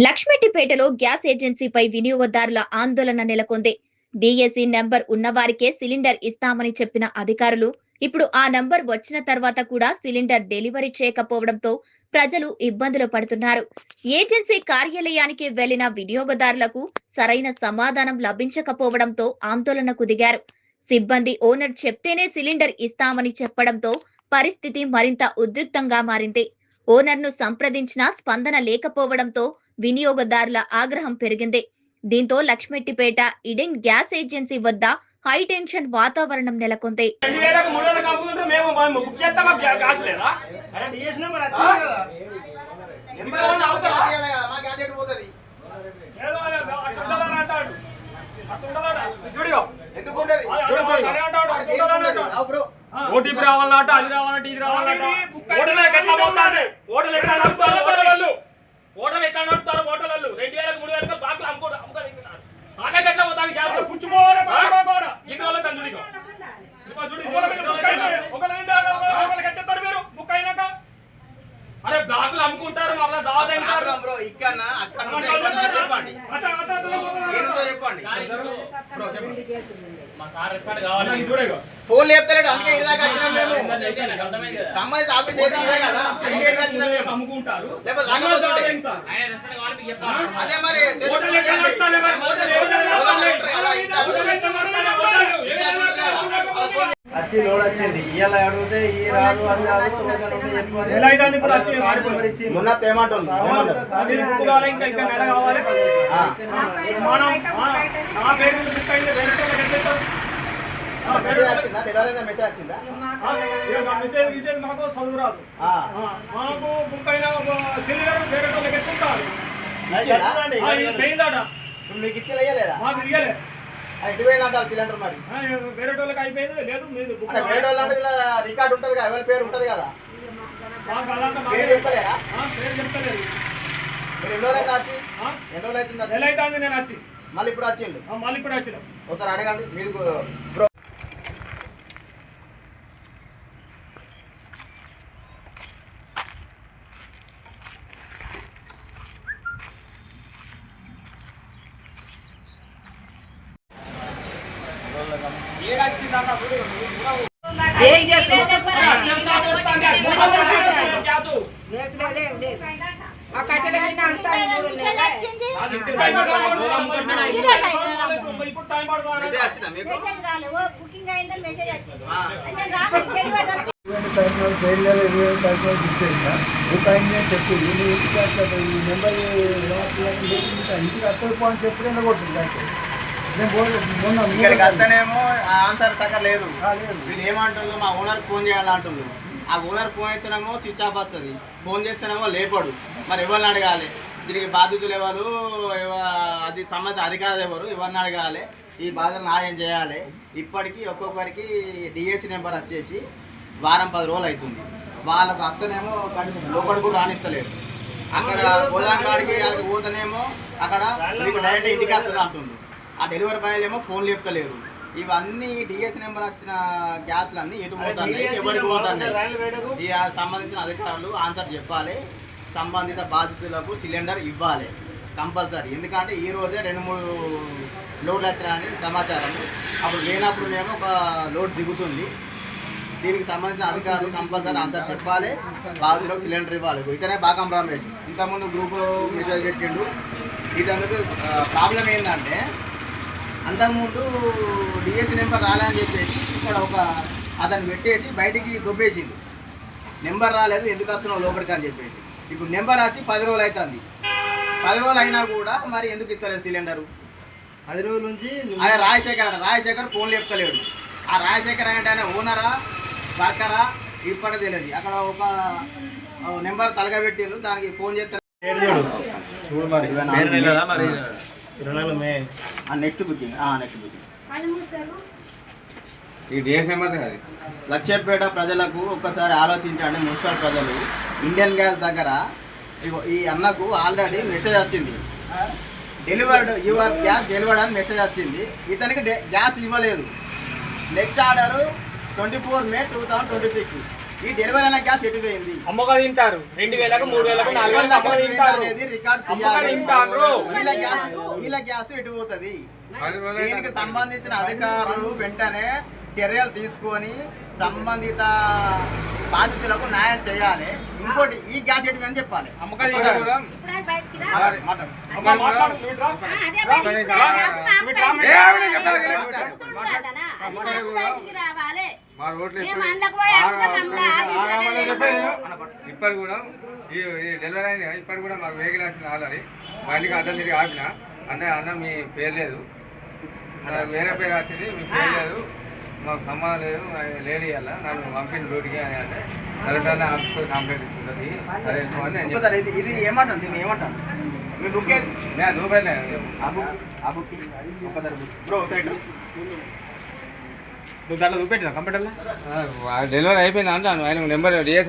లక్ష్మెట్టిపేటలో gas ఏజెన్సీపై వినియోగదారుల ఆందోళన నెలకొంది. డిఎస్సి నంబర్ ఉన్నవారికే సిలిండర్ ఇస్తామని చెప్పిన అధికారులు ఇప్పుడు ఆ నంబర్ వచ్చిన తర్వాత కూడా సిలిండర్ డెలివరీ చేయకపోవడంతో ప్రజలు ఇబ్బందులు పడుతున్నారు. ఏజెన్సీ కార్యాలయానికి వెళ్లిన వినియోగదారులకు సరైన సమాధానం లభించకపోవడంతో ఆందోళనకు దిగారు. సిబ్బంది ఓనర్ చెప్తేనే సిలిండర్ ఇస్తామని చెప్పడంతో పరిస్థితి మరింత ఉద్రిక్తంగా మారింది. ఓనర్ను సంప్రదించినా స్పందన లేకపోవడంతో వినియోగదారుల ఆగ్రహం పెరిగింది. దీంతో లక్ష్మెట్టిపేట ఇడెన్ గ్యాస్ ఏజెన్సీ వద్ద హై టెన్షన్ వాతావరణం నెలకొంది. ఓటీపీ రావాలట, అది రావాలంటే ఇది రావాలంట. ఓటర్లు ఎట్లా పోతారు? ఓటర్లు ఎట్లా నడుపుతారు? ఓటర్లు ఎట్లా నడుపుతారు? ఓటర్లు 2000 3000 బాక్లు అమ్ముకుంటారు. ఆగకి ఎట్లా పోతాది గ్యాస్? పుచ్చుకోవాలి ఇన్ని రోజులు తండ్రి అరే బ్లాక్లు అమ్ముకుంటారు. మళ్ళీ దావా ఫోన్ లేపుతలేడు, అందుకే ఇటు దాకా వచ్చినాం మేము. సంబంధిత ఆఫీస్ ఏది ఇదే కదా, అందుకే ఇటు వచ్చినాం మేము. అమ్ముకుంటారు. అదే మరి వచ్చి లోడ్ వచ్చింది. ఇవాళ అడిగితే ఈ రాదు అది రాదు మొన్న ఏమంటుంది మెసేజ్ వచ్చిందా? మెసేజ్ మాకు చదువు రాదు. మాకు బుక్ అయిన సిలిండర్ వేరే వాళ్ళకి ఎత్తుంటారు. మీకు ఇచ్చలేదా? మాకు ఇయ్యలే. ఎటువైనా సిలిండర్ మరి వేరే వాళ్ళకి అయిపోయింది. లేదు మీరు వేరే వాళ్ళు అంటే రికార్డు ఉంటుంది కదా, ఎవరి పేరు ఉంటుంది కదా. పేరు చెప్తలేరా? పేరు చెప్తలేదు. మీరు ఎన్ని రోజులు అయితే ఎన్ని రోజులు అవుతుంది? నెల అవుతుంది నేను వచ్చి. మళ్ళీ ఇప్పుడు వచ్చిండు. మళ్ళీ ఇప్పుడు వచ్చిన ఒకసారి అడగండి. మీరు ఏం చేస్తావు? ఆ కట్టెల మీద అంటాను మెసేజ్ వచ్చిందా మీకు? బుకింగ్ అయిందని మెసేజ్ వచ్చింది. బుక్ అయింది అని చెప్పి ఈ నెంబర్ ఇంటికి అత్తపోని చెప్పి నేను కొట్టింది. ఇక్కడికి వస్తేనేమో ఆన్సర్ సగం లేదు. వీళ్ళు ఏమంటుండ్రు, మా ఓనర్ ఫోన్ చేయాలంటుండ్రు. ఆ ఓనర్ ఫోన్ అయితేనేమో స్విచ్ ఆఫ్ వస్తుంది, ఫోన్ చేస్తేనేమో లేపడు. మరి ఎవరిని అడగాలి? దీనికి బాధితులు ఎవరు, అది సంబంధిత అధికారులు ఎవరు, ఎవరిని అడగాలి? ఈ బాధలు న్యాయం చేయాలి. ఇప్పటికీ ఒక్కొక్కరికి డిఎస్సి నెంబర్ వచ్చేసి వారం 10 రోజులు అవుతుంది. వాళ్ళకు వస్తేనేమో లోపలికి కూడా రాణిస్తలేరు. అక్కడ గోదాం కాడికి అక్కడికి పోతేనేమో అక్కడ మీకు డైరెక్ట్ ఇంటికి వస్తుంది అంటుండ్రు. ఆ డెలివరీ బాయ్లు ఏమో ఫోన్ లేపుతలేరు. ఇవన్నీ డిఎస్ నెంబర్ వచ్చిన గ్యాస్లు అన్నీ ఎటు పోతాయి, ఎవరికి పోతాయి? ఈ సంబంధించిన అధికారులు ఆన్సర్ చెప్పాలి. సంబంధిత బాధితులకు సిలిండర్ ఇవ్వాలి కంపల్సరీ. ఎందుకంటే ఈ రోజే 2-3 లోడ్లు వచ్చాయని సమాచారం. అప్పుడు లేనప్పుడు మేము ఒక లోడ్ దిగుతుంది. దీనికి సంబంధించిన అధికారులు కంపల్సరీ ఆన్సర్ చెప్పాలి. బాధితులకు సిలిండర్ ఇవ్వాలి. ఇతనే బాకం రమేష్ ఇంతకుముందు గ్రూపులో మెసేజ్ పెట్టిండు. ఇదందుకు ప్రాబ్లం ఏంటంటే, అంతకుముందు డిఎస్సి నెంబర్ రాలేదని చెప్పేసి ఇక్కడ ఒక అతను పెట్టేసి బయటికి దొబ్బేసిండు. నెంబర్ రాలేదు, ఎందుకు వచ్చినావు లోపలికి అని చెప్పేసి. ఇప్పుడు నెంబర్ వచ్చి 10 రోజులు అవుతుంది. 10 రోజులు అయినా కూడా మరి ఎందుకు ఇస్తలేరు సిలిండరు? 10 రోజుల నుంచి అదే రాజశేఖర్ ఫోన్ లేపుతలేడు. ఆ రాజశేఖర్ అంటే ఆయన ఓనరా వర్కరా ఇప్పటికి తెలియదు. అక్కడ ఒక నెంబర్ తలగబెట్టిండు, దానికి ఫోన్ చేస్తారు. నెక్స్ట్ బుకింగ్ లక్ష్మీపేట ప్రజలకు ఒక్కసారి ఆలోచించండి. మున్సిపల్ ప్రజలు, ఇండియన్ గ్యాస్ దగ్గర ఈ అన్నకు ఆల్రెడీ మెసేజ్ వచ్చింది, డెలివర్డ్ యువర్ గ్యాస్ డెలివర్డ్ అని మెసేజ్ వచ్చింది. ఇతనికి గ్యాస్ ఇవ్వలేదు. Next order 24 May 2026. ఈ డెలివరీ అయిన గ్యాస్ ఎటు పోయింది అమ్మగా తింటారు 2000కు 3000కు 4000 అమ్మగా తింటారు అనేది రికార్డ్ అమ్మగా తీయాలి. తింటారు వీళ్ళ గ్యాస్ ఎటు పోతుంది దీనికి సంబంధించిన అధికారులు వెంటనే చర్యలు తీసుకొని సంబంధిత బాధితులకు న్యాయం చేయాలి. ఇంకోటి ఈ గ్యాస్ ఎటు అని చెప్పాలి. అమ్మగా తింటారు ఇప్పుడు అది బయటికి రా. మాట్లాడు. అమ్మ మాట్లాడు నువ్వు ఇట్రా. అదే బయటికి రా. గ్యాస్ మా నువ్వు ఇట్రా. అమ్మాయి. ఏ ఆవిడ చెప్తారు కదా. అవుతుంది కాదనా? అది మాకు బయటికి రావాలి. మా రోడ్లు మేము అందుకు పోయి అడుగుతాం అమ్మా. ఇప్పటి కూడా ఈ డెలివరీ అయిన ఇప్పటి కూడా మాకు వెహికల్ వచ్చింది ఆల్రెడీ మా ఇంటికి అడ్డం తిరిగి ఆపిన అన్న మీ పేరు లేదు వేరే పేరు వచ్చింది మీ పేరు లేదు మాకు సంబంధం లేదు లేదు ఇవ్వాల నన్ను పంపిన డ్యూటీకి అని అంటే సరే సార్ ఆఫీస్లో కంప్లైంట్ ఇస్తుంది సరే వెళ్ళిపోమని నేను ఇంకోసారి ఇది ఏమంటాను దీన్ని ఏమంటాను మీ బుక్ ఏది నేను రూపాయలు ఆ బుక్ ఒకసారి బ్రో సైడ్ నువ్వు దాంట్లో చూపెట్టినా కంప్యూటర్లో డెలివరీ అయిపోయింది అంటాను ఆయన నెంబర్ డిఎస్